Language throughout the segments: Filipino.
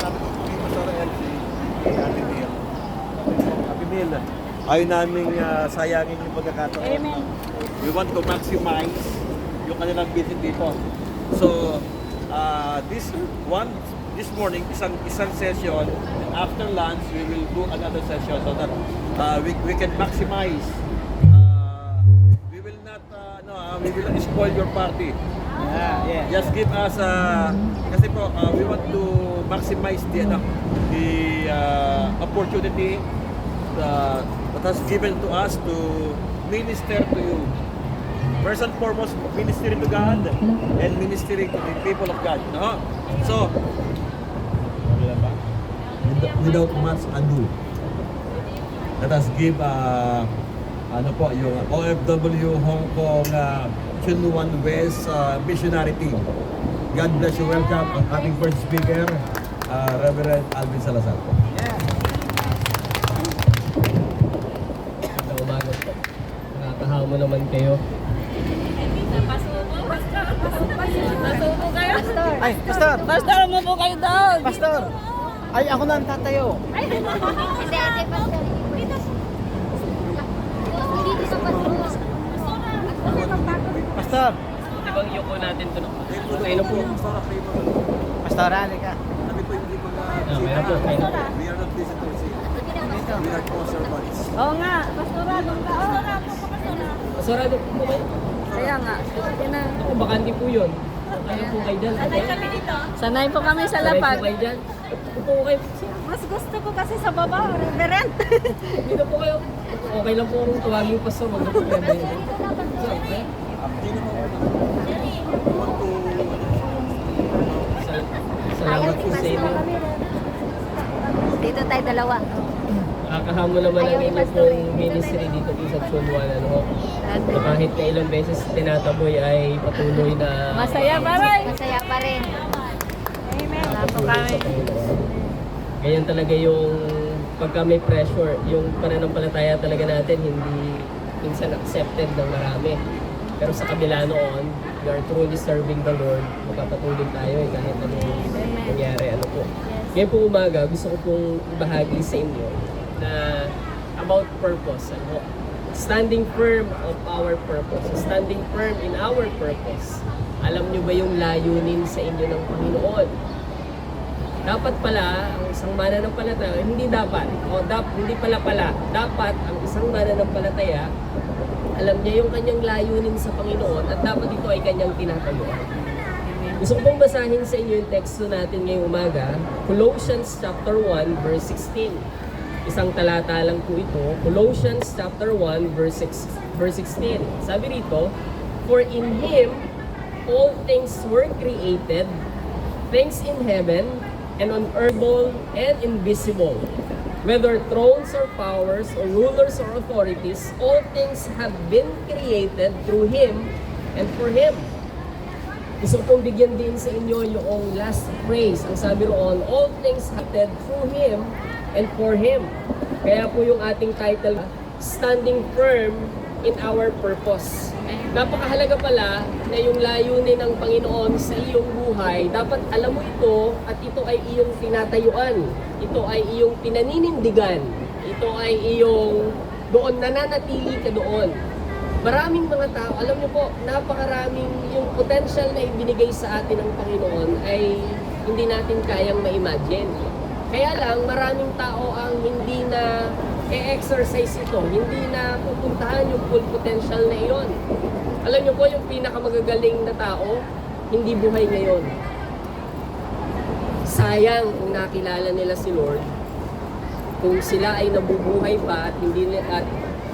sabi ko kung dito sa LC, Ate Neil. Ate Neil, ayaw naming sayangin yung pagkakataon. Amen. We want to maximize yung kanilang visit dito. So, this morning, isang session, and after lunch, we will do another session so that we can maximize. We will not spoil your party. Yeah. Just give us kasi po we want to maximize the opportunity that has given to us to minister to you. First and foremost, ministering to God and ministering to the people of God. No? So, without much ado, let us give yung OFW Hong Kong Chunwan West missionary team. God bless you. Welcome ang ating first speaker, Reverend Alvin Salazar. Magandang umaga po. Nakakahamo naman kayo. Nasubo kayo. Ay, Pastor! Pastor, umupo kayo doon. Pastor! Ay, ako na ang tatayo. Ay, Ate, Pastor. Dito sa Pastor. Pastor! Ibang yuko natin ito. Kayo po. Pastor, halika. Kami po hindi mga Meron po. Kayo. we are not visitors here. We are co-servants. oo nga. Pastora, doon ka. Sarado po kayo. Kaya nga. Yan na. Ako, bakante po yun. Ano po kayo dyan? Sanay po kami sa Saray lapag. po kayo dyan. Upo po kayo. Mas gusto ko kasi sa baba, reverend. Dito po kayo. Okay lang po kung tuwagin yung pastor. Huwag na po kayo. Okay? Salamat po sa inyo. Dito tayo dalawa. Nakakahamo naman ang inyo pong ministry dito po sa Chunwan. Ano? Na kahit na ilang beses tinataboy ay patuloy na Masaya pa rin. Masaya pa rin. Amen. patuloy sa Panginoon. Ganyan talaga yung pagka may pressure, yung pananampalataya talaga natin hindi minsan accepted ng marami. Pero sa kabila noon, we are truly serving the Lord. Magpapatuloy tayo kahit anong nangyari. Ano po. Ngayon po umaga, gusto ko pong ibahagi sa inyo na about purpose. Ano? Standing firm of our purpose. Standing firm in our purpose. Alam nyo ba yung layunin sa inyo ng Panginoon? Dapat pala, ang isang mananampalataya, hindi dapat, hindi pala, dapat ang isang mananampalataya, alam niya yung kanyang layunin sa Panginoon at dapat ito ay kanyang tinatayuan. Gusto ko pong basahin sa inyo yung teksto natin ngayong umaga, Colossians chapter 1 verse 16. Isang talata lang po ito, Colossians chapter 1 verse 16. Sabi rito, for in Him all things were created, things in heaven and on earth and invisible, whether thrones or powers or rulers or authorities, all things have been created through Him and for Him. Gusto kong bigyan din sa inyo yung last phrase. Ang sabi roon, all things have been created through Him and for Him. Kaya po yung ating title, Standing Firm in Our Purpose. Napakahalaga pala na yung layunin ng Panginoon sa iyong buhay, dapat alam mo ito at ito ay iyong tinatayuan. Ito ay iyong pinaninindigan. Ito ay iyong doon, nananatili ka doon. Maraming mga tao, alam niyo po, napakaraming yung potential na ibinigay sa atin ng Panginoon ay hindi natin kayang ma-imagine. Kaya lang, maraming tao ang hindi na e-exercise ito, hindi na pupuntahan yung full potential na iyon. Alam niyo po, yung pinakamagagaling na tao, hindi buhay ngayon. Sayang kung nakilala nila si Lord, kung sila ay nabubuhay pa at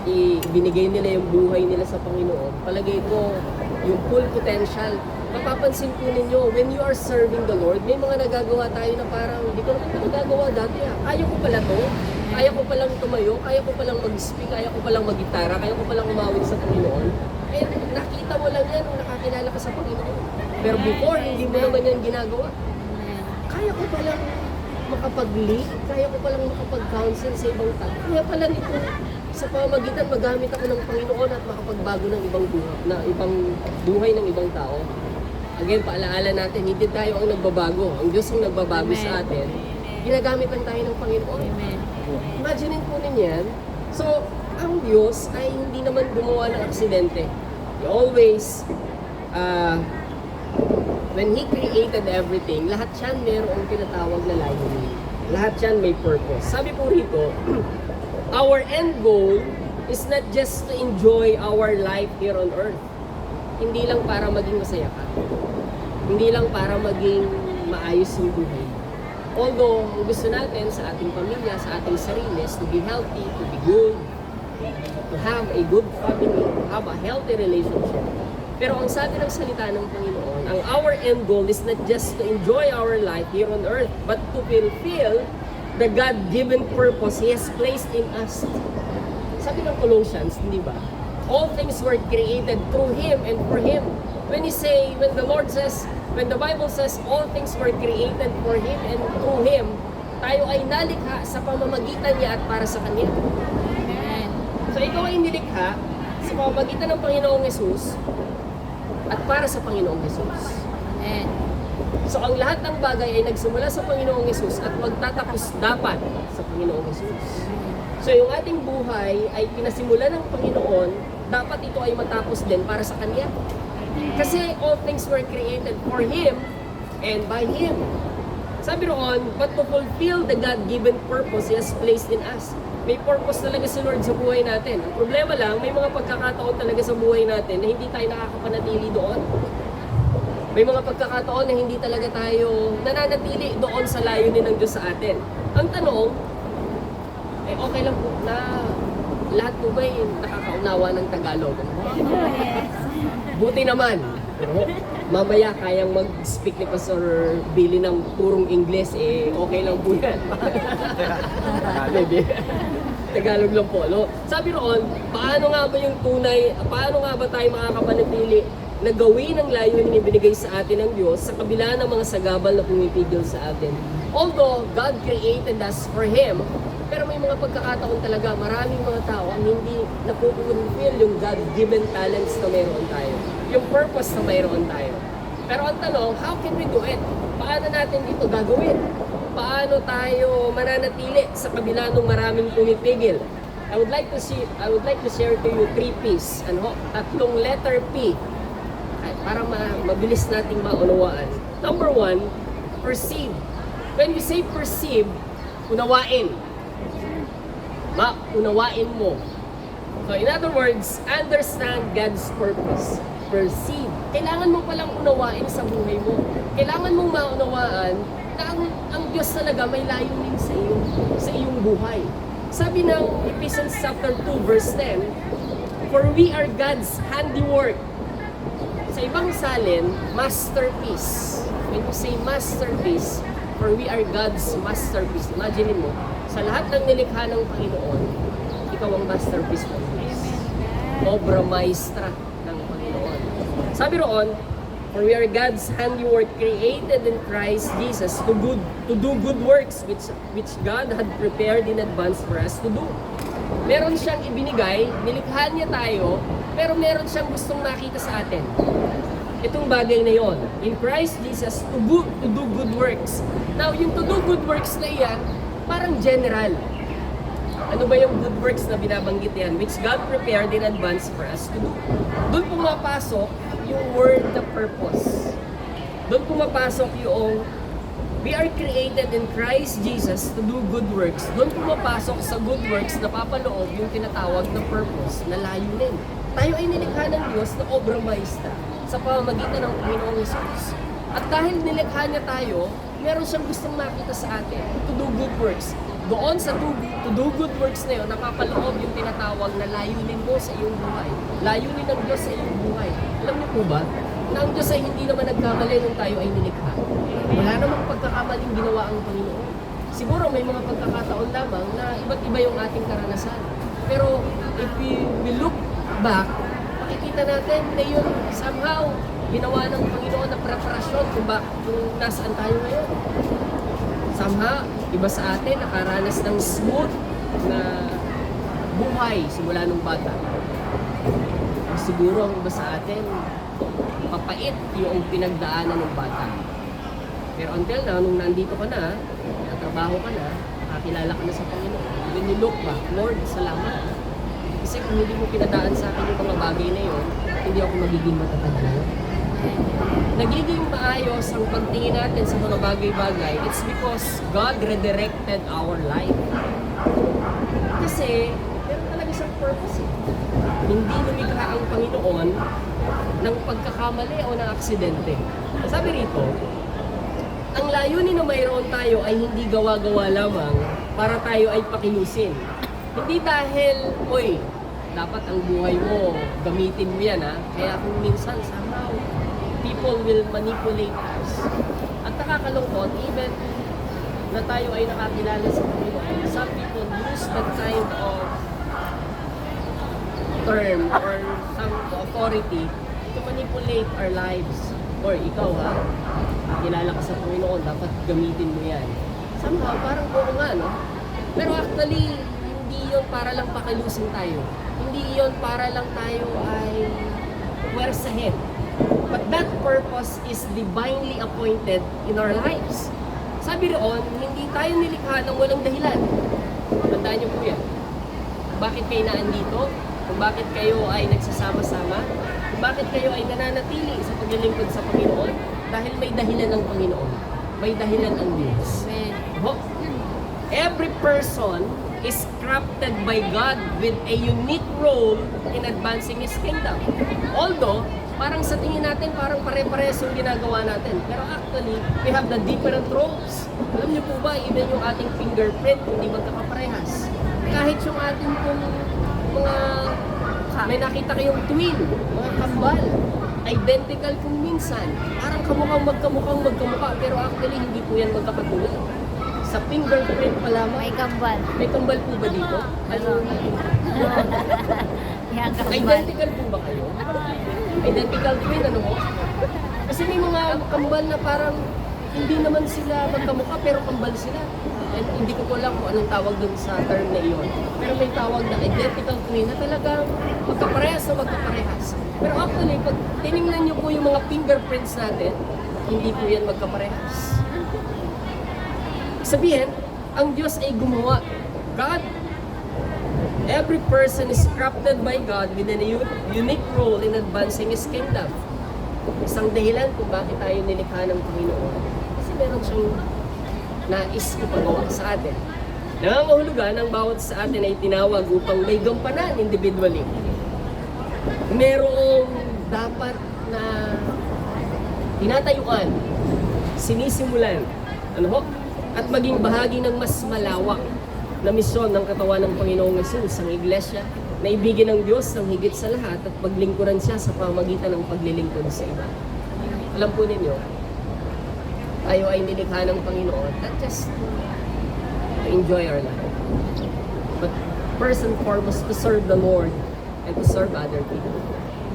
ibinigay nila yung buhay nila sa Panginoon, palagay ko, yung full potential, mapapansin po ninyo, when you are serving the Lord, may mga nagagawa tayo na parang, hindi ko naman nagagawa dati. Kaya ko pala to, kaya ko palang tumayo, kaya ko palang mag-speak, kaya ko palang mag-gitara, kaya ko palang umawit sa Panginoon. Eh, nakita mo lang yan nung nakakilala ka sa Panginoon. Pero before, hindi mo naman yan ginagawa. Kaya ko palang makapag-lead, kaya ko palang makapag-counsel sa ibang tao. Kaya pala nito, sa pamamagitan magamit ako ng Panginoon at makapagbago ng ibang buhay ng ibang tao. again, paalaala natin, hindi tayo ang nagbabago. Ang Diyos ang nagbabago Amen. sa atin. Ginagamit lang tayo ng Panginoon. Amen. Imagine po ninyan. So, ang Diyos ay hindi naman gumawa ng aksidente. He always, when He created everything, lahat yan mayroong tinatawag na layunin. Lahat yan may purpose. Sabi po rito, our end goal is not just to enjoy our life here on earth. Hindi lang para maging masaya ka. Hindi lang para maging maayos yung buhay. Although, ang gusto natin sa ating pamilya, sa ating sarili is to be healthy, to be good, to have a good family, to have a healthy relationship. Pero ang sabi ng salita ng Panginoon, ang our end goal is not just to enjoy our life here on earth, but to fulfill the God-given purpose He has placed in us. Sabi ng Colossians, hindi ba? All things were created through Him and for Him. When the Bible says all things were created for Him and through Him, tayo ay nalikha sa pamamagitan niya at para sa Kanya. Amen. So ikaw ay nilikha sa pamamagitan ng Panginoong Hesus at para sa Panginoong Hesus. Amen. So ang lahat ng bagay ay nagsimula sa Panginoong Hesus at magtatapos dapat sa Panginoong Hesus. So yung ating buhay ay pinasimula ng Panginoon, dapat ito ay matapos din para sa Kanya. Kasi all things were created for Him and by Him. Sabi roon, but to fulfill the God-given purpose He has placed in us. May purpose talaga si Lord sa buhay natin. Ang problema lang, may mga pagkakataon talaga sa buhay natin na hindi tayo nakakapanatili doon. May mga pagkakataon na hindi talaga tayo nananatili doon sa layunin ng Diyos sa atin. Ang tanong, okay lang po na lahat po ba nakakaunawa ng Tagalog? Buti naman. Mamaya kayang mag-speak ni Pastor Billy ng purong Ingles, okay lang po yan. Tagalog lang po, no? Sabi roon, paano nga ba tayo makakapanatili na gawin ang layunin na binigay sa atin ng Diyos sa kabila ng mga sagabal na pumipigil sa atin? Although God created us for Him, pero may mga pagkakataon talaga, maraming mga tao ang hindi napupulfill yung God-given talents na mayroon tayo. Yung purpose na mayroon tayo. Pero ang tanong, how can we do it? Paano natin dito gagawin? Paano tayo mananatili sa kabila ng maraming pumipigil? I would like to share to you 3 P's. Tatlong letter P. Para mabilis nating maunawaan. Number 1, perceive. When we say perceive, unawain. Unawain mo. So in other words, understand God's purpose. Perceive. Kailangan mo palang unawain sa buhay mo. Kailangan mong maunawaan na ang Diyos talaga may layunin sa iyong buhay. Sabi ng Ephesians chapter 2 verse 10, for we are God's handiwork. Sa ibang salin, masterpiece. When you say masterpiece, for we are God's masterpiece. Imagine mo, sa lahat ng nilikha ng Panginoon, ikaw ang masterpiece ng Diyos. Obra maestra ng Panginoon. Sabi roon, for we are God's handiwork created in Christ Jesus to do good works which God had prepared in advance for us to do. Meron siyang ibinigay, nilikha niya tayo, pero meron siyang gustong makita sa atin. Itong bagay na yon, in Christ Jesus, to do good works. Now, yung to do good works na iyan, parang general. Ano ba yung good works na binabanggit yan? Which God prepared in advance for us to do. Doon pumapasok yung word na purpose. Doon pumapasok yung we are created in Christ Jesus to do good works. Doon pumapasok sa good works na papaloob yung tinatawag na purpose, na layunin. Tayo ay nilikha ng Diyos na obra maestra sa pamamagitan ng Panginoong Hesus. At dahil nilikha niya tayo, meron siyang gustong makita sa atin to do good works. Doon sa to do good works na yun, napapaloob yung tinatawag na layunin mo sa iyong buhay. Layunin ng Diyos sa iyong buhay. Alam niyo po ba, na ang Diyos ay hindi naman nagkamali nung tayo ay nilikha. Wala namang pagkakamaling ginawa ang Panginoon. Siguro may mga pagkakataon lamang na iba't iba yung ating karanasan. Pero if we look back, makikita natin na yun somehow ginawa ng Panginoon na preparasyon kung nasaan tayo ngayon. Somehow, iba sa atin nakaranas ng smooth na buhay simula nung bata. Siguro ang iba sa atin mapait yung pinagdaanan ng bata. Pero until now, nung nandito ka na, trabaho ka na, nakakilala ka na sa Panginoon, when you look back, Lord, salamat. Kasi kung hindi mo pinadaan sa akin yung mga bagay na yun, hindi ako magiging matatag ngayon. Nagiging maayos ang pagtingin natin sa mga bagay-bagay, it's because God redirected our life. Kasi, meron talaga siyang purpose eh. Hindi lumikha ang Panginoon ng pagkakamali o ng aksidente. Sabi rito, ang layunin na mayroon tayo ay hindi gawa-gawa lamang para tayo ay pakilusin. Hindi dahil, oy, dapat ang buhay mo, gamitin mo yan ha. Kaya kung minsan, somehow, people will manipulate us. At nakakalungkot, even na tayo ay nakakilala sa Panginoon, some people use that kind of term or some authority to manipulate our lives. Or ikaw ha, kilala ka sa Panginoon, dapat gamitin mo yan. Somehow, parang oo nga, no? Pero actually, hindi yon para lang pakilusin tayo. Hindi yon para lang tayo ay puwersahin. But that purpose is divinely appointed in our lives. Sabi roon, hindi tayo nilikha ng walang dahilan. Tandaan niyo po yan. Bakit kayo naandito? Kung bakit kayo ay nagsasama-sama? Kung bakit kayo ay nananatili sa paglilingkod sa Panginoon? Dahil may dahilan ng Panginoon. May dahilan ang Diyos. Amen. Every person is crafted by God with a unique role in advancing His kingdom. Although, parang sa tingin natin, parang pare-pares yung ginagawa natin. Pero actually, we have the different roles. Alam niyo po ba, even yung ating fingerprint, hindi magkakaparehas. Kahit yung ating pong mga, may nakita kayong twin, mga kambal, identical kung minsan. Parang magkamukha, pero actually, hindi po yan magkakatulad. Sa fingerprint pa lamang. May kambal. May kambal po ba dito? Ano? Yan, kambal. Identical po ba kayo? Identical twin, ano mo? Kasi may mga kambal na parang hindi naman sila magkamukha pero kambal sila. And hindi ko alam kung anong tawag dun sa term na iyon. Pero may tawag na identical twin na talagang magkaparehas na magkaparehas. Pero actually, pag tinignan niyo po yung mga fingerprints natin, hindi po yan magkaparehas. Sabihin, ang Diyos ay gumawa. God, every person is crafted by God with a unique role in advancing His kingdom. Isang dahilan kung bakit tayo nilikha ng Panginoon. Kasi meron siyang nais ipagawa sa atin. Nangangahulugan ang bawat sa atin ay tinawag upang may gampanan individually. Merong dapat na tinatayuan, sinisimulan, ano ho? At maging bahagi ng mas malawak na misyon ng katawan ng Panginoong Yesus, ang Iglesia, na ibigin ng Diyos ang higit sa lahat at paglingkuran siya sa pamagitan ng paglilingkod sa iba. Alam po ninyo, tayo ay nilikha ng Panginoon, not just to enjoy our life, but first and foremost to serve the Lord and to serve other people.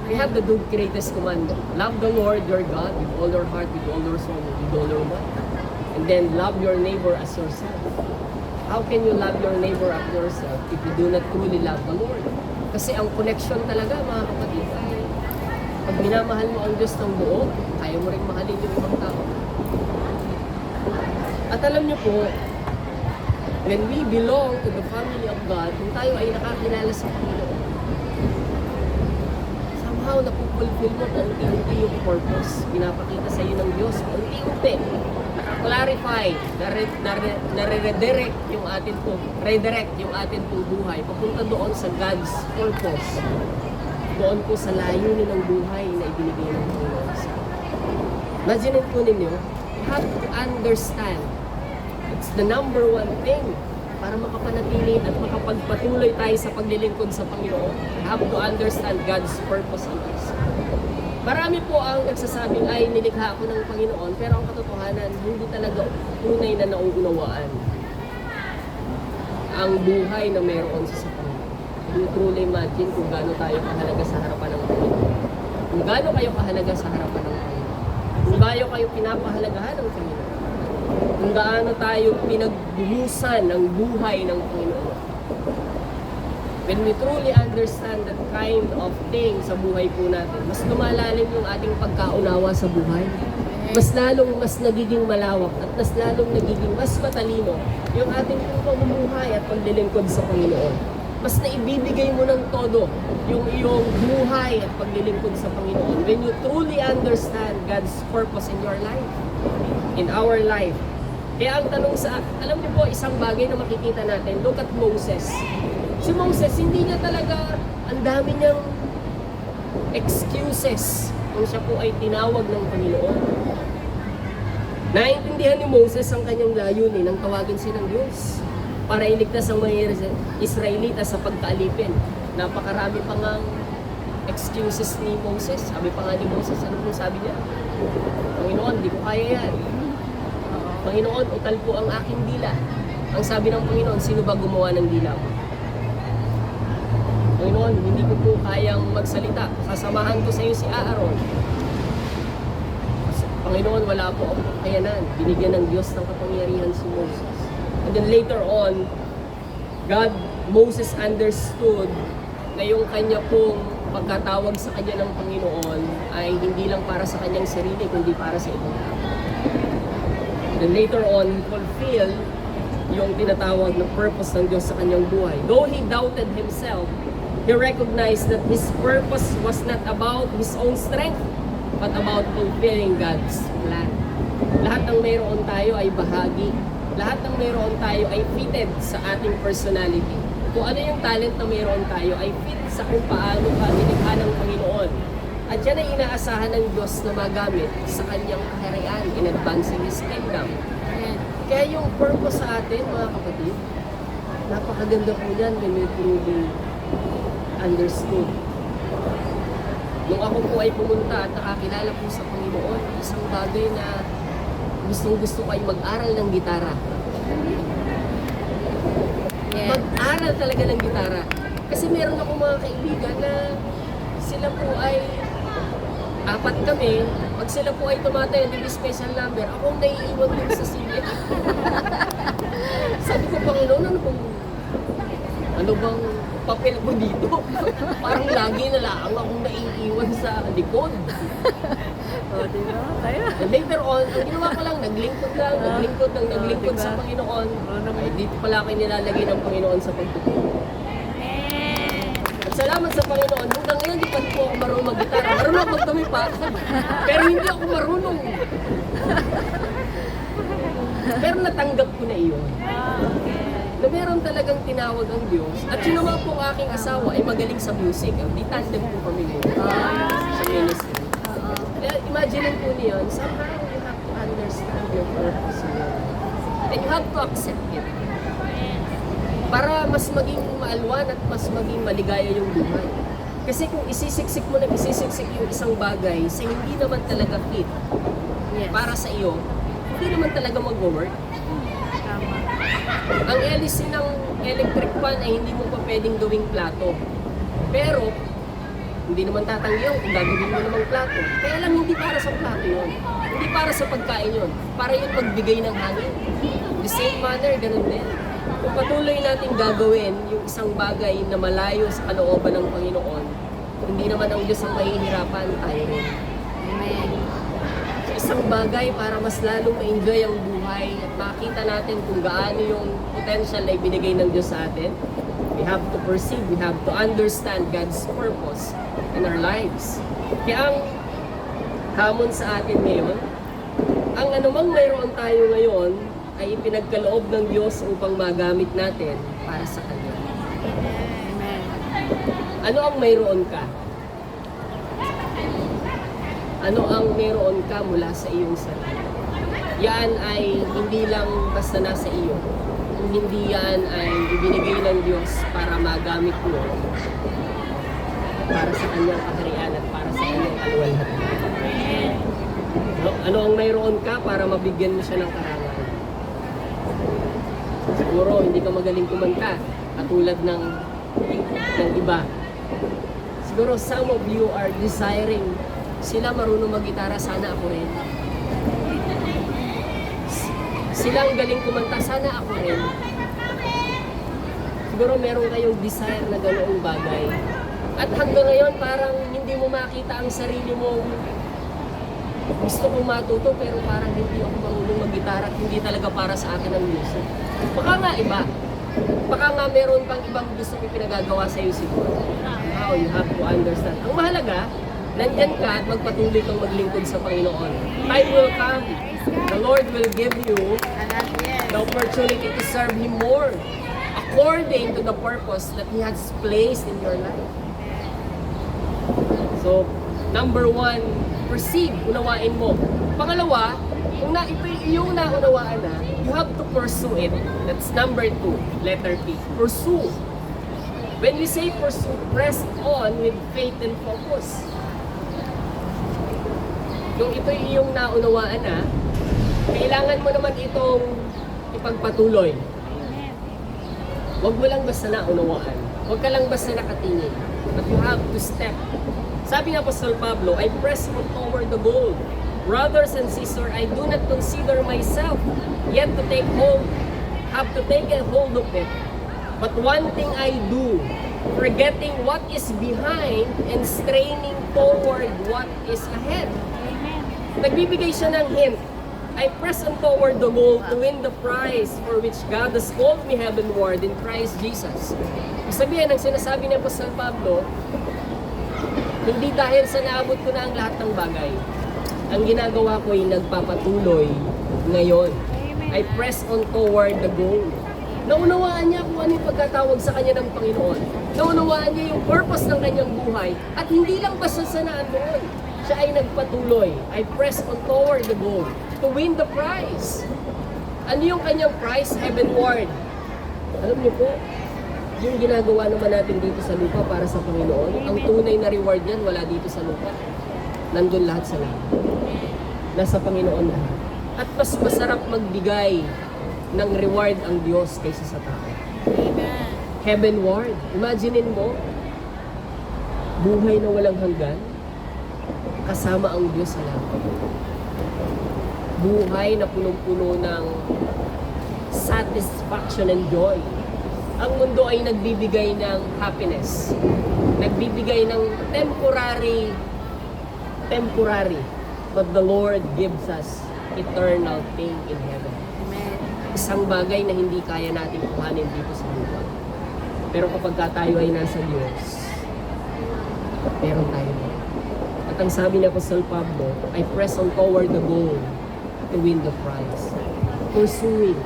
We have the greatest commandment. Love the Lord your God with all your heart, with all your soul, with all your mind. And then love your neighbor as yourself. How can you love your neighbor as yourself if you do not truly love the Lord? Kasi ang connection talaga, mga kapatid, ay pag minamahal mo ang Diyos ng buo, kaya mo rin mahalin yung ibang tao. At alam niyo po, when we belong to the family of God, kung tayo ay nakakilala sa Panginoon, somehow napupulfill mo unti-unti yung purpose. Pinapakita sa iyo ng Diyos, unti-unti. Clarify, redirect yung atin pong buhay papunta doon sa God's purpose. Doon po sa layunin ng buhay na ibinigay ng Panginoon sa atin. Imagine po ninyo, you have to understand, it's the number one thing para makapanatili at makapagpatuloy tayo sa paglilingkod sa Panginoon. You have to understand God's purpose on us. Marami po ang nagsasabing ay nilikha ako ng Panginoon, pero ang katotohanan, hindi talaga tunay na nauunawaan ang buhay na meron sa Panginoon. You truly imagine kung gaano tayo kahalaga sa harapan ng Panginoon. Kung gaano kayo kahalaga sa harapan ng Panginoon. Kung gaano kayo pinapahalagahan ng Panginoon. Kung gaano tayo pinagbuhusan ng buhay ng Panginoon. When we truly understand that kind of thing sa buhay po natin, mas lumalalim yung ating pagkaunawa sa buhay. Mas nagiging malawak at mas lalong nagiging mas matalino yung ating pamumuhay at paglilingkod sa Panginoon. Mas naibibigay mo ng todo yung iyong buhay at paglilingkod sa Panginoon when you truly understand God's purpose in your life, in our life. Kaya ang tanong alam niyo po, isang bagay na makikita natin, look at Moses. Si Moses, hindi niya talaga, ang dami niyang excuses kung siya po ay tinawag ng Panginoon. Naintindihan ni Moses ang kanyang layunin nang tawagin siya ng Diyos para iligtas ang mga Israelita sa pagkaalipin. Napakarami pa ngang excuses ni Moses. Sabi pa nga ni Moses, ano pong sabi niya? Panginoon, di ko kaya yan. Panginoon, utal po ang aking dila. Ang sabi ng Panginoon, sino ba gumawa ng dila mo? Panginoon, hindi ko po kayang magsalita. Sasamahan ko sa iyo si Aaron. Panginoon, wala po akong kakayanan. Binigyan ng Diyos ng kapangyarihan si Moses. And then later on, Moses understood na yung kanya pong pagkatawag sa kanya ng Panginoon ay hindi lang para sa kanyang sarili, kundi para sa ibang tao. Then later on, he fulfilled yung tinatawag na purpose ng Diyos sa kanyang buhay. Though he doubted himself, he recognized that his purpose was not about his own strength, but about fulfilling God's plan. Lahat ng mayroon tayo ay bahagi. Lahat ng mayroon tayo ay fitted sa ating personality. Kung ano yung talent na mayroon tayo ay fit sa kung paano ka nilikha ng Panginoon. At yan ay inaasahan ng Diyos na magamit sa kanyang kaharian in advancing His kingdom. Kaya yung purpose sa atin, mga kapatid, napakaganda po yan when we truly understood. Nung ako po ay pumunta at nakakilala po sa Panginoon, isang bagay na gustong-gusto ko ay mag-aral ng gitara. Yeah. Mag-aral talaga ng gitara. Kasi meron ako mga kaibigan na sila po ay apat kami, pag sila po ay tumatayo, hindi special number, ako naiiwan din sa silya. Sabi ko, Panginoon, ano bang papel ko dito? Parang lagi na lang akong naiiwan sa likod. Diba? Kaya? And later on, ang ginawa ko lang, naglingkod sa Panginoon. Ay, dito pala ako nilalagay ng Panginoon sa pagtuturo. At salamat sa Panginoon, hanggang ngayon di pa po ako marunong mag-gitara. Marunong ako magtumipa, pero hindi ako marunong. Pero natanggap ko na iyon. Na meron talagang tinawag ang Diyos. At yun naman po ang aking asawa ay magaling sa music. Di tandem po kami ngayon sa ministry. Kaya imagine po niyon, somehow you have to understand your purpose. And you have to accept it. Para mas maging maalwan at mas maging maligaya yung buhay. Kasi kung isisiksik mo yung isang bagay sa hindi naman talaga fit para sa iyo, hindi naman talaga mag-work. Ang hélice ng electric fan ay hindi mo pa pwedeng gawing plato. Pero, hindi naman tatanggihan kung gagawin mo namang plato. Kaya lang hindi para sa plato yun. Hindi para sa pagkain yun. Para yun magbigay ng hangin. The same manner, ganun din. Kung patuloy natin gagawin yung isang bagay na malayo sa kalooban ng Panginoon, hindi naman ang Diyos ang mahihirapan, tayo rin. Amen. Sa isang bagay para mas lalong ma-enjoy ang buhay at makita natin kung gaano yung potential na ibinigay ng Diyos sa atin, we have to perceive, we have to understand God's purpose in our lives. Kaya ang hamon sa atin ngayon, ang anumang mayroon tayo ngayon ay pinagkaloob ng Diyos upang magamit natin para sa Kanya. Amen. Ano ang mayroon ka? Ano ang mayroon ka mula sa iyong sarili? Yan ay hindi lang basta nasa iyo. Kung hindi yan ay ibinigay ng Diyos para magamit mo para sa Kanyang kaharian at para sa Kanyang kaluwalhatian. Ano ang mayroon ka para mabigyan mo siya ng karangal? Siguro hindi ka magaling kumanta katulad ng iba. Siguro some of you are desiring sila marunong mag-gitara, sana ako rin. Sila ang galing kumanta, sana ako rin. Siguro meron kayong desire na ganoong bagay. At hanggang ngayon, parang hindi mo makita ang sarili mo. Gusto kong matuto pero parang hindi ako marunong mag-gitara at hindi talaga para sa akin ang music. Baka nga iba. Baka nga meron pang ibang gusto ko pinagagawa sa iyo siguro. How you have to understand. Ang mahalaga, nandyan ka at magpatuloy kang maglingkod sa Panginoon. Time will come. The Lord will give you the opportunity to serve Him more according to the purpose that He has placed in your life. So, number one, perceive, unawain mo. Pangalawa, kung ito yung naunawaan na, you have to pursue it. That's number two, letter P. Pursue. When we say pursue, press on with faith and focus. Kung ito yung naunawaan na, kailangan mo naman itong ipagpatuloy. Huwag mo lang basta naunawaan. Huwag ka lang basta nakatingin. But you have to step. Sabi ni Apostol Pablo, I press on toward the goal. Brothers and sisters, I do not consider myself yet to take hold, have to take a hold of it. But one thing I do, forgetting what is behind and straining toward what is ahead. Nagbibigay siya ng hint. I press on toward the goal to win the prize for which God has called me heavenward in Christ Jesus. Ibig sabihin, ang sinasabi ni Apostol Pablo, hindi dahil sa naabot ko na ang lahat ng bagay. Ang ginagawa ko ay nagpapatuloy ngayon. I press on toward the goal. Naunawaan niya kung ano yung pagkatawag sa kanya ng Panginoon. Naunawaan niya yung purpose ng kanyang buhay. At hindi lang basta sa naandoon. Siya ay nagpatuloy. I press on toward the goal to win the prize. Ano yung kanyang prize? Heavenward. Alam niyo po, yung ginagawa naman natin dito sa lupa para sa Panginoon, ang tunay na reward niyan wala dito sa lupa. Nandun lahat sa langit. Nasa Panginoon lahat. At mas masarap magbigay ng reward ang Diyos kaysa sa tao. Heavenward. Imaginin mo, buhay na walang hanggan, kasama ang Diyos sa langit. Buhay na punong-puno ng satisfaction and joy. Ang mundo ay nagbibigay ng happiness. Nagbibigay ng temporary. But the Lord gives us eternal thing in heaven. Amen. Isang bagay na hindi kaya natin kuhanin dito sa lupa. Pero kapag tayo ay nasa Diyos, meron tayo. At ang sabi ni Apostol Pablo, I press on toward the goal to win the prize. Pursuing.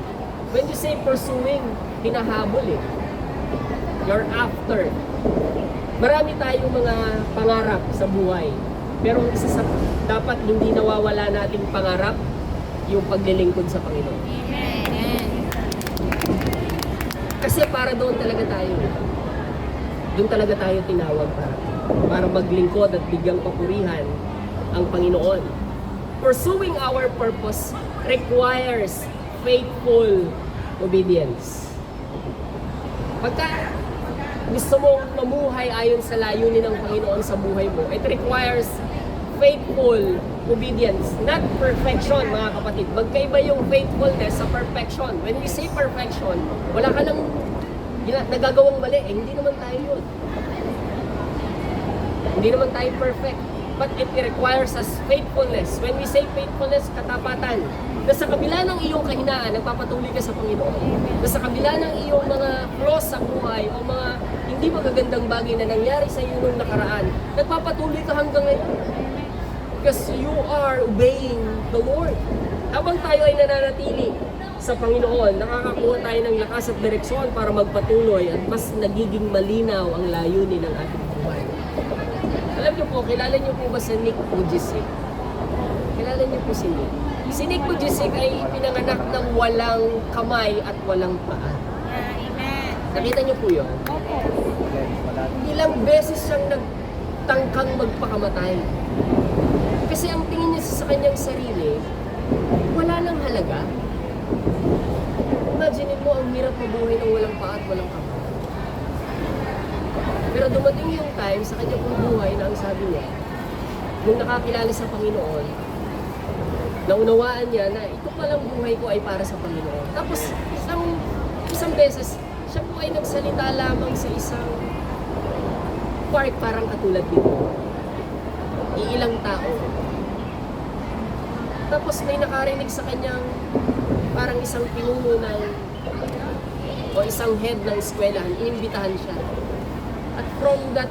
When you say pursuing, hinahabol eh. You're after. Marami tayong mga pangarap sa buhay. Pero ang isa sa dapat hindi nawawala nating pangarap, yung paglilingkod sa Panginoon. Amen. Kasi para doon talaga tayo. Doon talaga tayo tinawag para maglingkod at bigyang papurihan ang Panginoon. Pursuing our purpose requires faithful obedience. Pagka gusto mong mamuhay ayon sa layunin ng Panginoon sa buhay mo, it requires faithful obedience, not perfection, mga kapatid. Magkaiba yung faithfulness sa perfection. When we say perfection, wala ka lang nagagawang mali. Hindi naman tayo yun. Hindi naman tayo perfect. But it requires us faithfulness. When we say faithfulness, katapatan. Na sa kabila ng iyong kahinaan, nagpapatuloy ka sa Panginoon. Na sa kabila ng iyong mga flaws sa buhay o mga hindi magagandang bagay na nangyari sa iyo nung nakaraan, nagpapatuloy ka hanggang ngayon. Because you are obeying the Lord. Habang tayo ay nananatili sa Panginoon, nakakakuha tayo ng lakas at direksyon para magpatuloy at mas nagiging malinaw ang layunin ng ating buhay. Alam niyo po, kilala niyo po ba si Nick Vujicic? Kilala niyo po si Nick? Si Nick Vujicic ay pinanganak ng walang kamay at walang paa. Nakita niyo po yun? Ilang beses siyang nagtangkang magpakamatay. Kasi ang tingin niya sa kanyang sarili, wala nang halaga. Imagine mo, ang hirap mabuhay ng walang paa at walang kamay. Pero dumating yung time sa kanyang buhay na ang sabi niya, nung nakakilala sa Panginoon, naunawaan niya na ito palang buhay ko ay para sa Panginoon. Tapos isang beses, Siya po ay nagsalita lamang sa isang park parang katulad dito. Iilang tao. Tapos may nakarinig sa kanyang parang isang pinuno ng o isang head ng eskwelahan, inimbitahan siya. At from that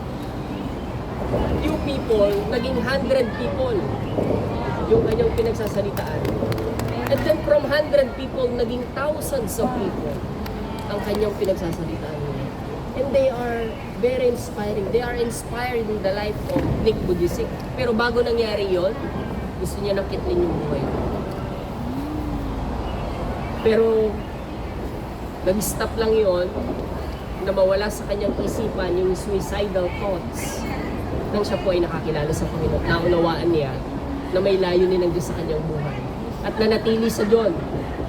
few people, naging 100 people yung kanyang pinagsasalitaan. And then from 100 people, naging thousands of people ang kanyang pinagsasalitaan. And they are very inspiring. They are inspired in the life of Nick Budisik. Pero bago nangyari yon, gusto niya nakitlin yung buhay. Pero nag-stop lang yon na mawala sa kanyang isipan yung suicidal thoughts nang siya po ay nakakilala sa Panginoon. Naunawaan niya na may layunin ng Diyos sa kanyang buhay. At nanatili sa Diyon.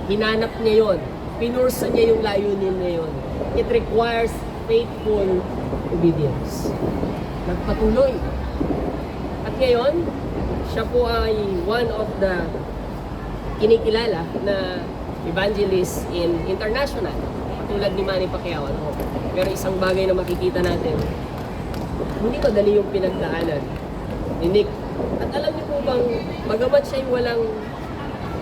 Hinanap niya yon. Pinursa niya yung layunin niya yon. It requires faithful obedience. Nagpatuloy. At ngayon, siya po ay one of the kinikilala na evangelist in international. Tulad ni Manny Pacquiao. Pero isang bagay na makikita natin, hindi madali yung pinagdaanan ni Nick. At alam niyo po bang, bagamat siya'y walang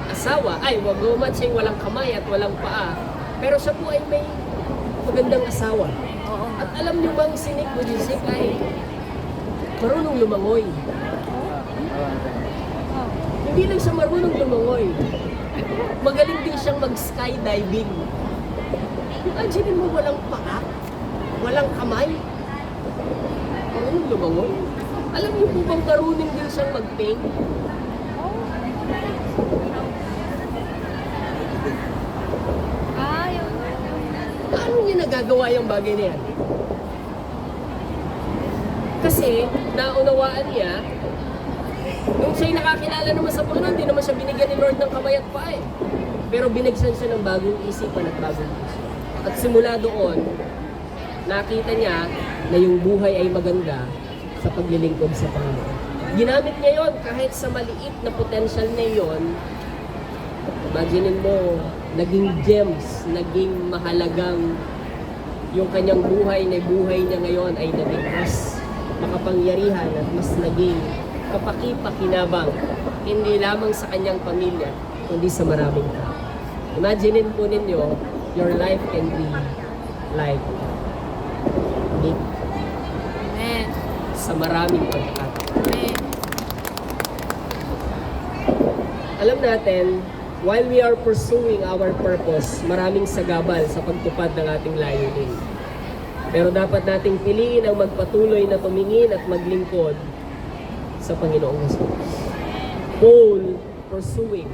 asawa, bagamat siya'y walang kamay at walang paa, pero siya po ay may magandang asawa. At alam niyo bang si Nick Budisik ay marunong lumangoy. Hindi lang siya marunong lumangoy. Magaling din siyang mag-skydiving. Imagine mo walang paa, walang kamay. Marunong lumangoy. Alam niyo po bang marunong din siyang mag-paint? Paano niya nagagawa yung bagay na yan? Kasi, naunawaan niya, nung siya'y nakakilala naman sa Panginoon, hindi naman siya binigyan ni Lord ng kamay at paa eh. Pero binigyan siya ng bagong isipan at bagong puso. At simula doon, nakita niya na yung buhay ay maganda sa paglilingkod sa Panginoon. Ginamit niya yon kahit sa maliit na potential na yon. Imaginin mo, naging gems, naging mahalagang yung kanyang buhay na buhay niya ngayon ay naging mas makapangyarihan at mas naging kapaki-pakinabang hindi lamang sa kanyang pamilya kundi sa maraming tao. Imaginin po ninyo, your life can be like Nick Amen. sa maraming pagkakataon. Amen. Alam natin, while we are pursuing our purpose, maraming sagabal sa pagtupad ng ating layunin. Pero dapat nating piliin ang magpatuloy na tumingin at maglingkod sa Panginoong Jesus. Paul pursuing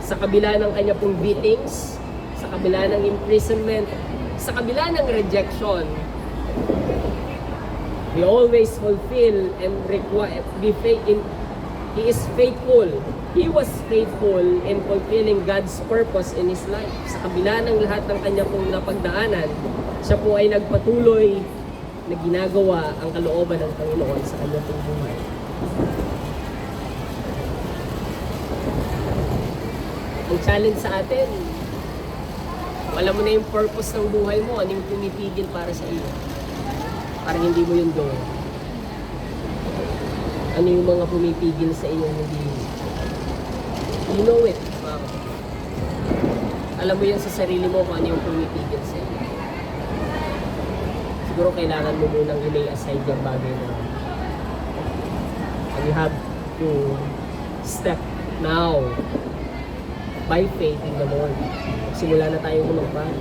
sa kabila ng kanya pong beatings, sa kabila ng imprisonment, sa kabila ng rejection, he always fulfill and require he is faithful. He was faithful in fulfilling God's purpose in his life. Sa kabila ng lahat ng kanya pong napagdaanan, siya po ay nagpatuloy na ginagawa ang kalooban ng Panginoon sa kanya pong buhay. Ang challenge sa atin, alam mo na yung purpose ng buhay mo, ano yung pumipigil para sa iyo. Parang hindi mo yung gawin. Ano yung mga pumipigil sa iyo, hindi you know it, ma'am. Alam mo yan sa sarili mo kung ano yung pumipigil sa iyo. Siguro kailangan mo munang i-lay aside yung bagay na and you have to step now by faith in the Lord. Simula na tayong lumagpan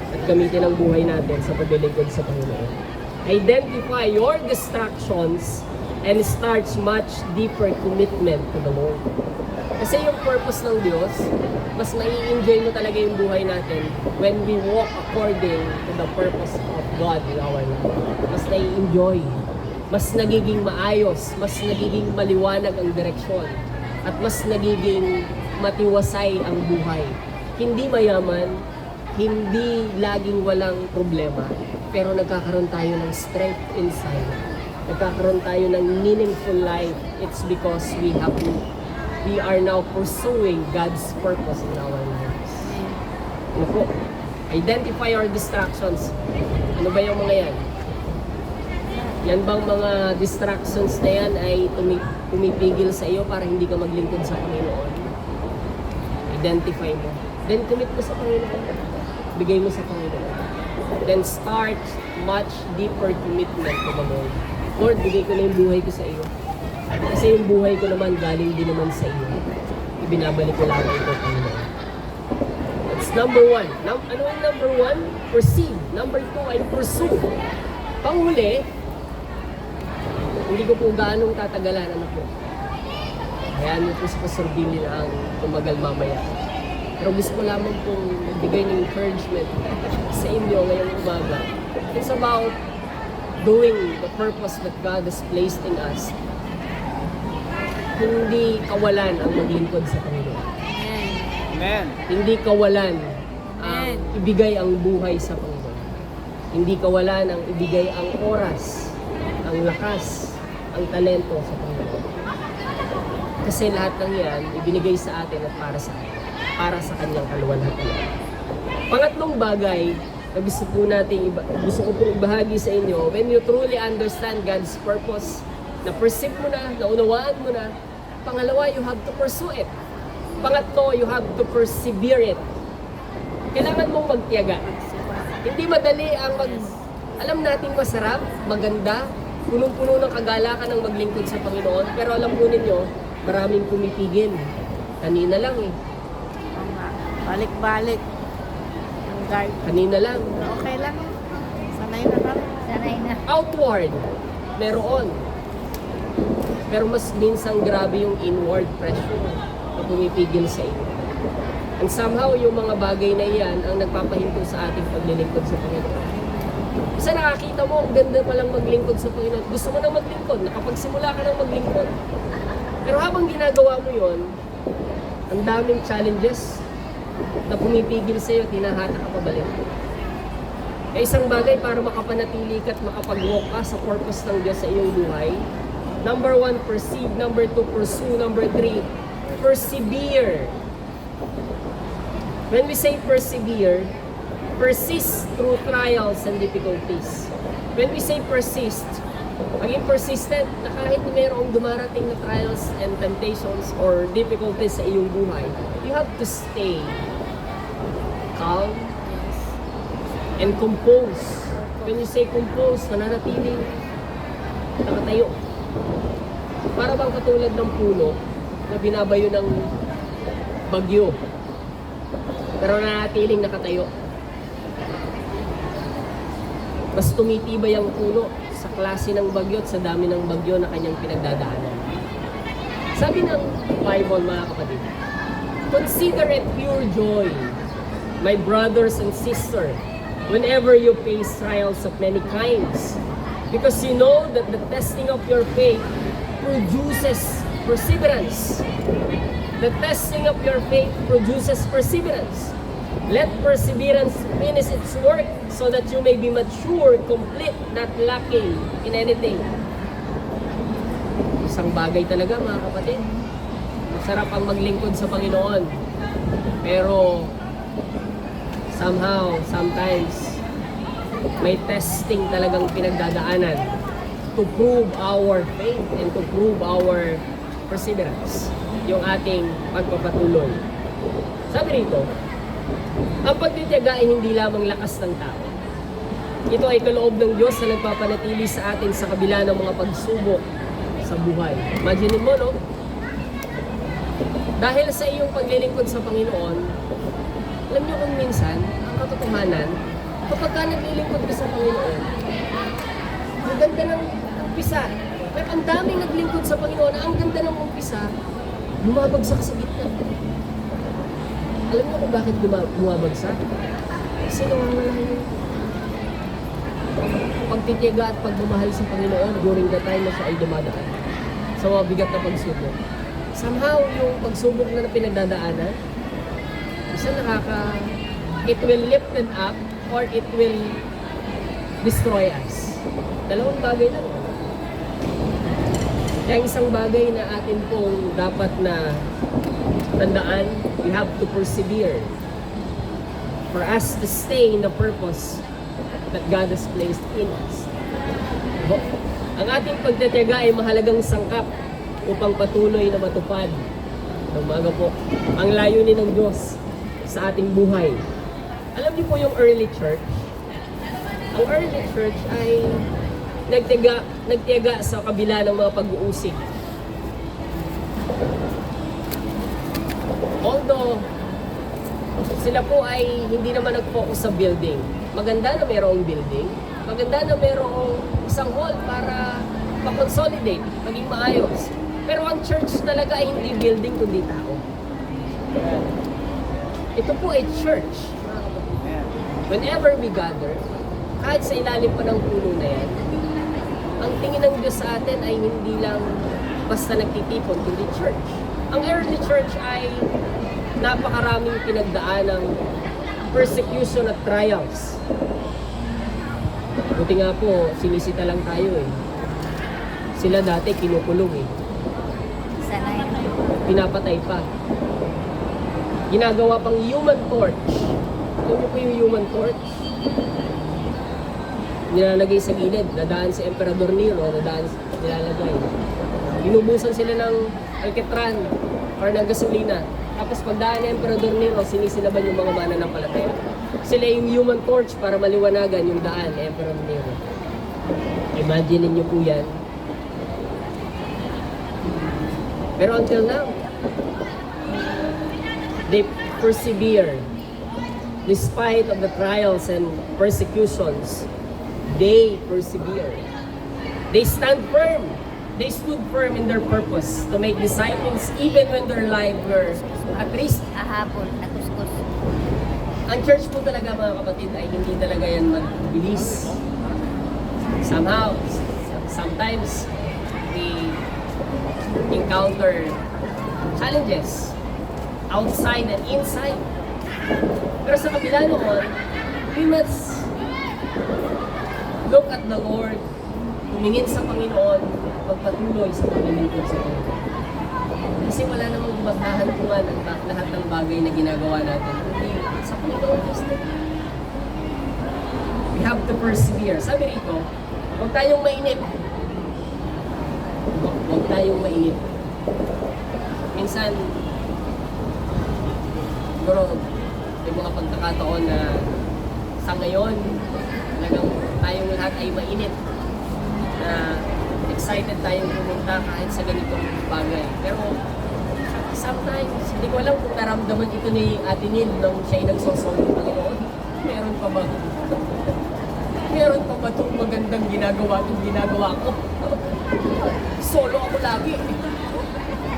at gamitin ang buhay natin sa paglilingkod sa Panginoon. Identify your distractions and starts much deeper commitment to the Lord. Kasi yung purpose ng Diyos, mas mai-enjoy mo talaga yung buhay natin when we walk according to the purpose of God in our life. Mas nai-enjoy, mas nagiging maayos, mas nagiging maliwanag ang direksyon, at mas nagiging matiwasay ang buhay. Hindi mayaman, hindi laging walang problema, pero nagkakaroon tayo ng strength inside. Nagkakaroon tayo ng meaningful life. It's because we are now pursuing God's purpose in our lives. Ano po? Identify your distractions. Ano ba yung mga yan? Yan bang mga distractions na yan ay pumipigil sa iyo para hindi ka maglingkod sa Panginoon? Identify mo. Then commit mo sa Panginoon. Bigay mo sa Panginoon. Then start much deeper commitment to the Lord. Lord, bigay ko na yung buhay ko sa iyo. Kasi yung buhay ko naman galing din naman sa iyo. Ibinabalik ko lang ito, Panginoon. That's number one. Ano yung number one? Perceive. Number two ay pursue. Panghuli, hindi ko po gaanong tatagalan, ano po. Hayaan niyo po si Pastor Billy na ang tumagal mamaya. Pero gusto ko lamang pong magbigay ng encouragement sa inyo ngayong umaga. It's about doing the purpose that God has placed in us. Hindi kawalan ang maglingkod sa Panginoon. Amen. Amen. Hindi kawalan ang Amen. ibigay ang buhay sa Panginoon. Hindi kawalan ang ibigay ang oras, ang lakas, ang talento sa Panginoon. Kasi lahat ng yan, ibinigay sa atin at para sa kanyang kaluwalhatian. Pangatlong bagay na gusto ko pong ibahagi sa inyo, when you truly understand God's purpose, na-perceive mo na, naunawaan mo na, pangalawa, you have to pursue it. Pangatlo, you have to persevere it. Kailangan mong magtiyaga. Hindi madali ang alam nating masarap, maganda, punong-puno ng kagalakan ng maglingkod sa Panginoon. Pero alam po ninyo, maraming pumipigil. Kanina lang eh. Oo nga. Balik-balik. Ang guard. Kanina lang. Okay lang. Sanay na kami. Sanay na. Outward, meron. Pero mas minsang grabe yung inward pressure na pumipigil sa iyo. And somehow, yung mga bagay na iyan ang nagpapahinto sa ating paglilingkod sa Panginoon. Isa nakakita mo, ang ganda palang maglingkod sa Panginoon. Gusto mo na maglingkod, nakapagsimula ka ng maglingkod. Pero habang ginagawa mo yon, ang daming challenges na pumipigil sa iyo, tinahata ka pabalik. Kaya isang bagay para makapanatili ka at makapag-walk ka sa purpose ng Diyos sa iyong buhay. Number one, perceive. Number two, pursue. Number three, persevere. When we say persevere, persist through trials and difficulties. When we say persist, maging persistent na kahit mayroong dumarating na trials and temptations or difficulties sa iyong buhay, you have to stay calm and compose. When you say compose, mananatiling nakatayo. Para bang katulad ng puno na binabayo ng bagyo, pero nanatiling nakatayo. Mas tumitibay ang puno sa klase ng bagyo at sa dami ng bagyo na kanyang pinagdadaanan. Sabi ng Bible, mga kapatid, consider it pure joy, my brothers and sisters, whenever you face trials of many kinds, because you know that the testing of your faith produces perseverance. The testing of your faith produces perseverance. Let perseverance finish its work so that you may be mature, complete, not lacking in anything. Isang bagay talaga, mga kapatid. Masarap ang maglingkod sa Panginoon. Pero sometimes, may testing talagang pinagdadaanan to prove our faith and to prove our perseverance, yung ating pagpapatuloy. Sabi rito, ang pagtitiyaga ay hindi lamang lakas ng tao. Ito ay kaloob ng Diyos na nagpapanatili sa atin sa kabila ng mga pagsubok sa buhay. Imagine mo, no? Dahil sa iyong paglilingkod sa Panginoon, alam niyo kung minsan, ang katotohanan, kapag ka naglilingkod ka sa Panginoon, ang ganda ng umpisa. Pero ang daming naglingkod sa Panginoon, ang ganda ng umpisa, bumabagsak sa gitna. Alam niyo kung bakit bumabagsak? Kasi nawawala yung pagtitiyaga at pagmamahal sa Panginoon during the time na siya ay dumadaan sa mga bigat na pagsubok. Somehow, yung pagsubok na pinagdadaanan, isa it will lift it up or it will destroy us. Dalawang bagay lang. Kaya isang bagay na atin pong dapat na tandaan, we have to persevere. for us to stay in the purpose that God has placed in us. Diba? Ang ating pagtitiyaga ay mahalagang sangkap upang patuloy na matupad ng mga po ang layunin ng Diyos sa ating buhay. Alam niyo po yung early church? Ang early church ay nagtiyaga sa kabila ng mga pag-uusig. Although, sila po ay hindi naman nag-focus sa building. Maganda na mayroong building. Maganda na mayroong isang hall para ma-consolidate, maging maayos. Pero ang church talaga ay hindi building kundi tao. Ito po ay church. Whenever we gather, kahit sa ilalim pa ng puno na yan, ang tingin ng Diyos sa atin ay hindi lang basta nagtitipon, kundi church. Ang early church ay napakaraming pinagdaan ng persecution at trials. Buti nga po, sinisita lang tayo eh. Sila dati kinukulong eh. Sanay. Pinapatay pa. Ginagawa pang human torch. Alam niyo po yung human torch? Nilalagay sa gilid, dadaan si Emperador Nero, nilalagay. Binubusan sila ng alketran or ng gasolina. Tapos pagdaan ni Emperador Nero, sinisilaban yung mga mananampalataya. Sila yung human torch para maliwanagan yung daan ni Emperor Nero. Imagine niyo po yan. Pero until now, they persevere. Despite of the trials and persecutions, they persevere. They stand firm. They stood firm in their purpose to make disciples even when their lives were at risk. Ahapon, nakuskus. Ang church po talaga mga kapatid ay hindi talaga yan magbilis. Somehow, sometimes we encounter challenges outside and inside. Pero sa kabila noon, we must look at the Lord, tumingin sa Panginoon, magpatuloy sa paglilingkod sa Panginoon. Kasi wala namang maghahantungan ang lahat ng bagay na ginagawa natin. Kundi sa Panginoon Diyos na. We have to persevere. Sabi rito, huwag tayong mainip. Huwag tayong mainip. Minsan, siguro, may mga pagkakataon na sa ngayon, talagang tayong lahat ay mainit na excited tayong pumunta kahit sa ganitong bagay. Pero sometimes, hindi ko alam kung naramdaman ito ni Ate Nil nung siya'y nagsosolo ng Panginoon. Meron pa ba? Meron pa ba itong magandang ginagawa ko? Solo ako lagi.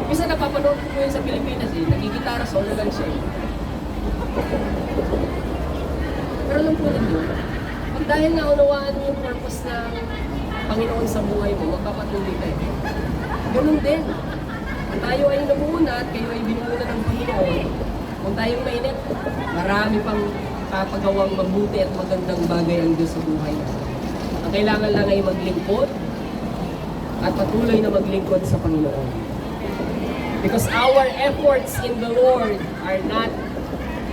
Minsan napapanood ko yun sa Pilipinas eh. Nagigitara, solo lang siya eh. Pero alam po ninyo, pag dahil naunawaan mo yung purpose ng Panginoon sa buhay mo, magpapatuloy ka eh. Ganun din. Kung tayo ay namuuna at kayo ay binuuna ng Panginoon, kung tayong mainit, marami pang papagawang mabuti at magandang bagay ang Diyos sa buhay. Ang kailangan lang ay maglingkod at patuloy na maglingkod sa Panginoon. Because our efforts in the Lord are not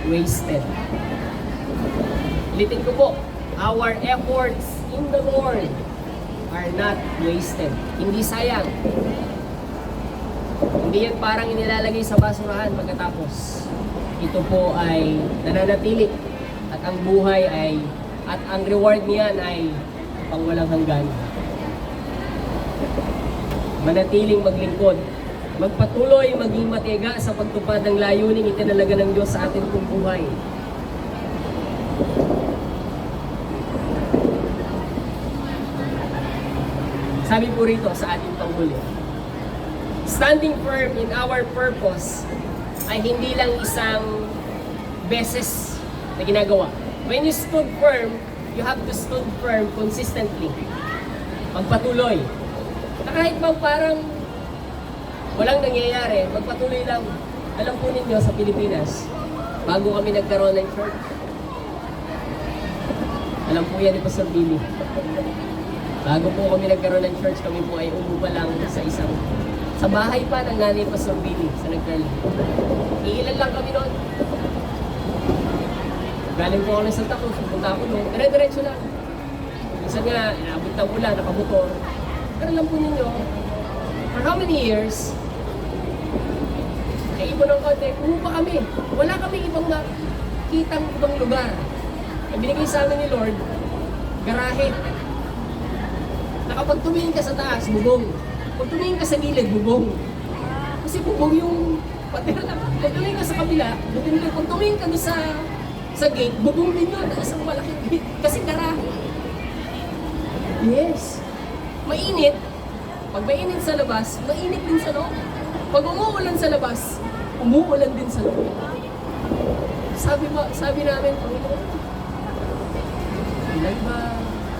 wasted. Ulitin ko po, our efforts in the Lord are not wasted. Hindi sayang. Hindi yan parang inilalagay sa basurahan pagkatapos. Ito po ay nananatili at ang buhay ay at ang reward niyan ay pangwalang hanggan. Manatiling maglingkod. Magpatuloy, maging matiga sa pagtupad ng layuning itinalaga ng Diyos sa ating pong buhay. Sabi po rito sa ating panghuli, standing firm in our purpose ay hindi lang isang beses na ginagawa. When you stood firm, you have to stood firm consistently. Magpatuloy. Na kahit bang parang walang nangyayari, magpatuloy lang. Alam po ninyo sa Pilipinas, bago kami nagkaroon ng church, alam po yan ni Pastor Billy. Bago po kami nagkaroon ng church, kami po ay umupa lang sa bahay pa ng nanay Pastor Billy sa Nagkarli. Iilan lang kami noon. Galing po ako ng Santa Cruz, pupunta ako doon, dire-diretso lang. Minsan nga, inaabot ng ulan, nakamotor. Pero alam po ninyo, for how many years, naipon ng konti, umupa kami. Wala kami ibang makitang ibang lugar. Ang binigay sa amin ni Lord, garahe. Nakapag tumingin ka sa taas, bubong. Pag tumingin ka sa gilid, bubong. Kasi bubong yung patera lang. Pag tumingin ka sa kabila, bubong din. Pag tumingin ka doon sa gate, bubong din yun. Isang malaking gate. Kasi garahe. Yes. Mainit. Pag mainit sa labas, mainit din sa loob. Pag umuulan sa labas, umuulan din sa loob. Sabi namin, Panginoon, ilan ba?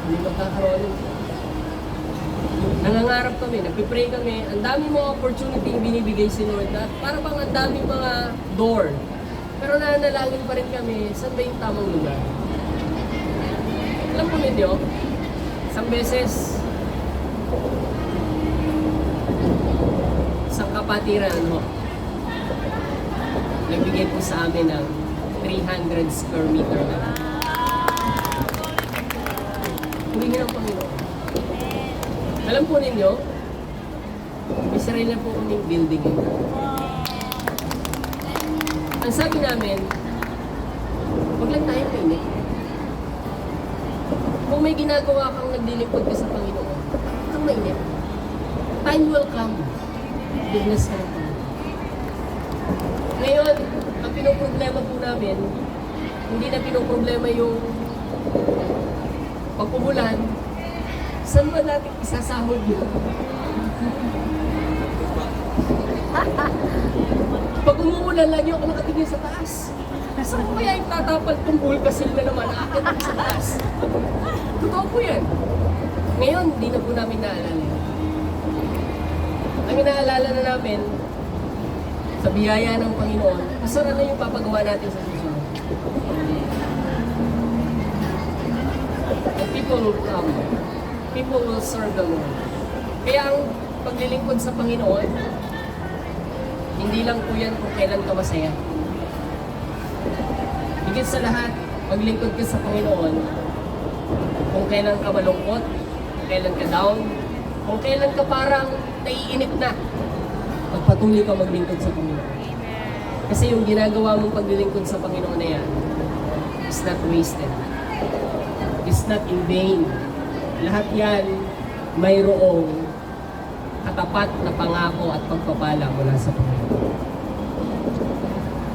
Hindi magkakaroon. Nangangarap kami, nagpipray kami, ang dami mga opportunity yung binibigay si Lord na para bang ang daming mga door. Pero nananalangin pa rin kami, saan ba yung tamang lugar? Alam po ninyo, isang beses, isang kapatiran, nagbigay po sa amin ng 300 square meter na. Purihin ang Panginoon. Alam po ninyo, may sarili na po kaming building yun. Ang sabi namin, huwag lang tayo mainit. Kung may ginagawa kang naglilingkod ka sa Panginoon, huwag kang mainit. Time will come. Goodness ka ng Panginoon. Ngayon, ang pinoproblema po namin, hindi na pinoproblema yung pag-umulan, saan ba natin isasahod yun? Pag umuulan, lagi ako nakatingin sa taas. Saan ko kaya yung tatapal kung bulkasil na naman akin sa taas? Totoo po yan. Ngayon, hindi na po namin naalala. Ang inaalala na namin, sa biyaya ng Panginoon, masarap na yung papagawa natin sa susunod. And people will come. People will serve the Lord. Kaya ang paglilingkod sa Panginoon, hindi lang po yan kung kailan ka masaya. Higit sa lahat, maglingkod ka sa Panginoon, kung kailan ka malungkot, kung kailan ka down, kung kailan ka parang naiinip na, magpatuloy ka maglingkod sa Panginoon. Kasi yung ginagawa mong paglilingkod sa Panginoon na yan is not wasted. It's not in vain. Lahat yan mayroong katapat na pangako at pagpapala mula sa Panginoon.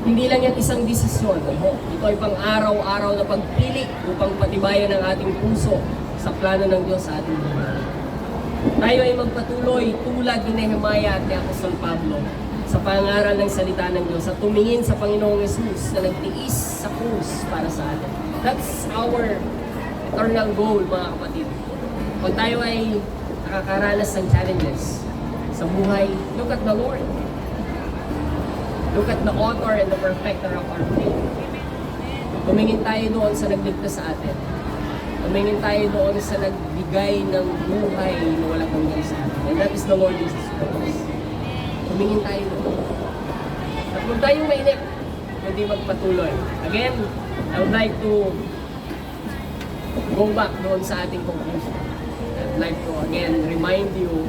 Hindi lang yan isang desisyon. Ito ay pang-araw-araw na pagpili upang patibayan ang ating puso sa plano ng Diyos sa ating buhay. Tayo ay magpatuloy tulad ni Nehemiah at ni Apostol Pablo sa pangaral ng salita ng Diyos at tumingin sa Panginoong Jesus na nagtiis sa krus para sa atin. That's our eternal goal, mga kapatid. Kung tayo ay nakakaranas ng challenges sa buhay, look at the Lord. Look at the author and the perfecter of our faith. Tumingin tayo doon sa nagligtas sa atin. Tumingin tayo doon sa nagbigay ng buhay na walang hanggan sa atin. And that is the Lord Jesus Christ. Tumingin tayo doon. At huwag tayong mainip, kundi magpatuloy. Again, I would like to go back doon sa ating conclusion. I'd like to again remind you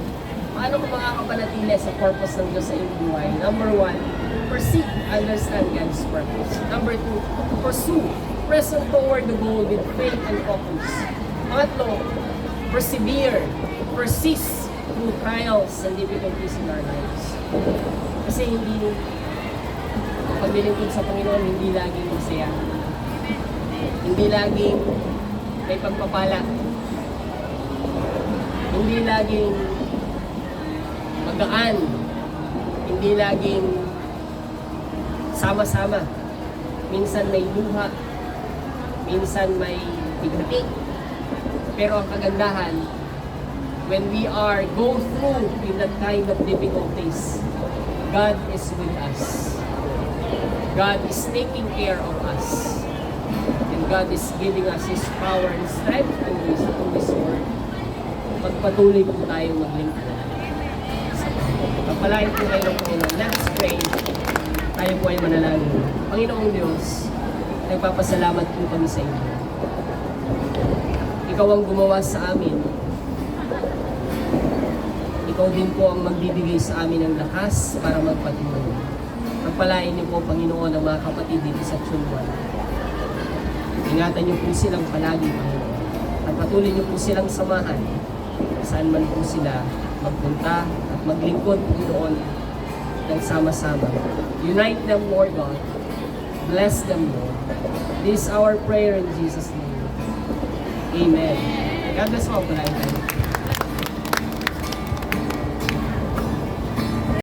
paano ko makakapanatili sa purpose ng Diyos sa iyong buhay. Number 1, perceive, understand God's purpose. Number 2, pursue, press on toward the goal with faith and focus. Pangatlo, persevere, persist through trials and difficulties in our lives. Kasi hindi paglilingkod sa Panginoon, hindi laging masaya. Hindi laging may pagpapala. Hindi laging magaan. Hindi laging sama-sama. Minsan may luha. Minsan may tignatik. Pero ang kagandahan, when we are go through in that kind of difficulties, God is with us. God is taking care of us. And God is giving us His power and strength through His Word. Magpatuloy po tayong maglingkod. Pagpalain po kayo ng Panginoon. Let's pray. Tayo po ay manalangin. Panginoong Diyos, nagpapasalamat po kami sa inyo. Ikaw ang gumawa sa amin. Ikaw din po ang magbibigay sa amin ng lakas para magpatuloy. Pagpalain niyo po, Panginoon, ang mga kapatid dito sa Chunwan. Ingatan niyo po silang palagi, Panginoon. At patuloy niyo po silang samahan saan man po sila magpunta at maglingkod, Panginoon, ng sama-sama. Unite them, Lord God. Bless them, Lord. This is our prayer in Jesus' name. Amen. God bless all. Palain tayo.